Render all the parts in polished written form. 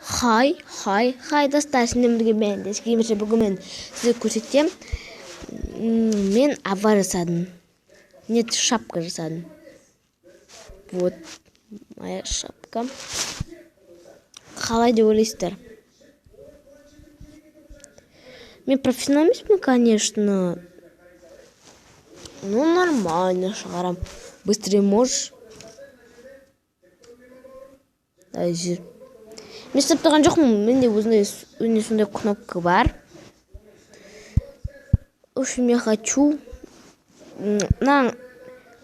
Хай достар, сендерге мен бүгін мен сізге көрсетем. Мен авар жасадым. Нет, шапка жасадым. Вот моя шапка. Қалай деп ойлайсыздар? Мен профессионал емеспін, конечно. Ну, нормально шығарам. Быстрее можешь? Әжір. Мен істеп тұрған жоқпын, менде өзінде сондай кнопка бар. В общем, я хочу. Мына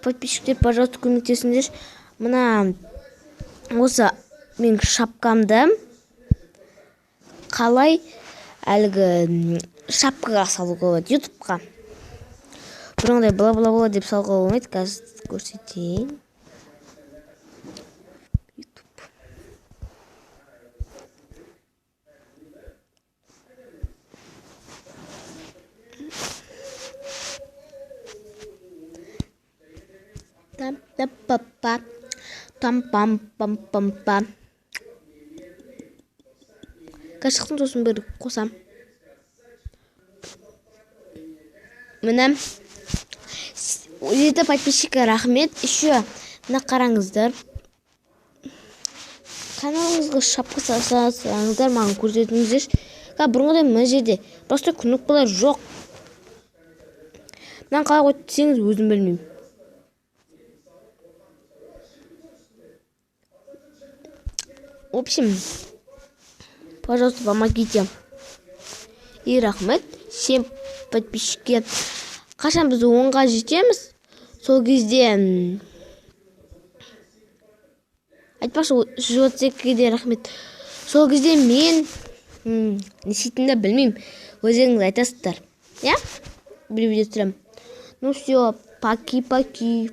подписчиктер, пожалуйста, көмектесіңдерші. Мына осы мен шапкамды қалай әлгі шапкаға салуға болады ютубқа. Бұрынғыдай бла-бла-бла деп салуға болмайды. Қазір көрсетейін. Там-пам-пам-пам-пам. Қашықтың сосын бір қосам. Мына 7 подписчикке рахмет. Еще мына қараңыздар. Каналыңызға шапка салсаңыздар, маған көрсетіңіздер. Бұрынғыдай мына жерде просто кнопкалар жоқ. Мынаны қалай қойып десеңіз өзім білмеймін. В общем, пожалуйста, помогите. И рахмет всем подписчикке. Қашан біз 10-ға жетеміз, сол кезде айтпақшы 32-ге рахмет. Сол кезде мен не істейтінімді білмеймін. Өзіңіз айтасыздар. Я? Бір видео түсіремін. Ну все, паки-паки.